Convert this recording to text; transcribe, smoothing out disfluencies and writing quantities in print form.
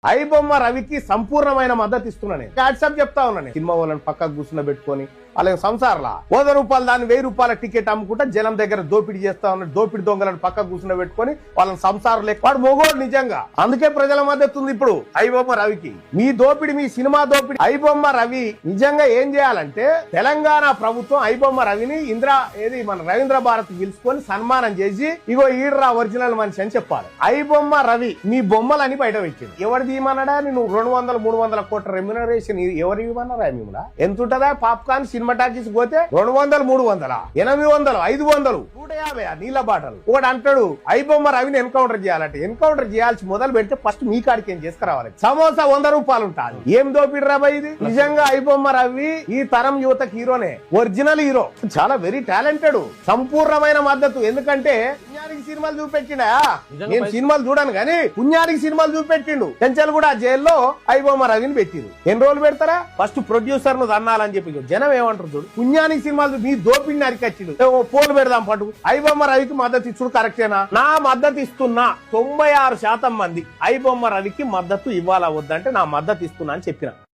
ఐబొమ్మ రవికి సంపూర్ణమైన మద్దతు ఇస్తున్నా నేను వాట్సాప్ చెప్తా ఉన్నాను. సినిమా వాళ్ళని పక్కకు కూర్చున్న పెట్టుకొని వాళ్ళకి సంసారంలా ₹100 దాన్ని ₹1000 టికెట్ అమ్ముకుంటా జనం దగ్గర దోపిడీ చేస్తా ఉన్నాడు. దోపిడి దొంగలను పక్కకు కూర్చున్న పెట్టుకొని వాళ్ళని సంసారం లేక వాడు మొగోడు నిజంగా. అందుకే ప్రజల మద్దతు ఉంది ఇప్పుడు ఐబొమ్మ రవికి. మీ దోపిడి, మీ సినిమా దోపిడి. ఐబొమ్మ రవి నిజంగా ఏం చేయాలంటే తెలంగాణ ప్రభుత్వం ఐబొమ్మ రవిని మన రవీంద్ర భారత్ పిలుచుకొని సన్మానం చేసి ఇగో ఈడ్రా ఒరిజినల్ మనిషి అని చెప్పాలి. ఐబొమ్మ రవి మీ బొమ్మలని బయట పెట్టింది. ఎవరిది ఇవ్వమన్నాడా? నువ్వు 200-300 కోట్ల రెమ్యునరేషన్ ఎవరు ఇవ్వమన్నారా? మిమ్మల్ని ఎంత ఉంటుందా? పాప్కార్న్ సినిమా టాకీస్ పోతే 200-300 800 500 150 నీళ్ళ బాటలు. ఒకటి అంటాడు ఐబొమ్మ రవిని ఎన్కౌంటర్ చేయాలంటే ఎన్కౌంటర్ చేయాల్సి మొదలు పెడితే ఫస్ట్ మీ కాడికి ఏం చేసుకురావాలి. సమోసా ₹100 ఉంటుంది. ఏం దోపిడి రాబా ఇది? నిజంగా ఐబొమ్మ రవి ఈ తరం యువతకు హీరోనే, ఒరిజినల్ హీరో. చాలా వెరీ టాలెంటెడ్. సంపూర్ణమైన మద్దతు. ఎందుకంటే పుణ్యానికి సినిమాలు చూపెట్టిండా? నేను సినిమాలు చూడాను కానీ పుణ్యానికి సినిమాలు చూపెట్టిండు. చెంచల్ కూడా జైల్లో ఐబొమ్మ రవిని పెట్టిరు. ఎన్ని రోజులు పెడతారా? ఫస్ట్ ప్రొడ్యూసర్ ను దన్నాలని చెప్పి జనం ఏమంటారు చూడు. పుణ్యానికి సినిమాలు మీ దోపిడిని అరికచ్చిడు. పోలు పెడదాం పట్టు. ఐబొమ్మ రవికి మద్దతు ఇచ్చుడు కరెక్టేనా? నా మద్దతు ఇస్తున్నా. 96% మంది ఐబొమ్మ రవికి మద్దతు ఇవ్వాలా వద్దంటే నా మద్దతు ఇస్తున్నా అని చెప్పిన.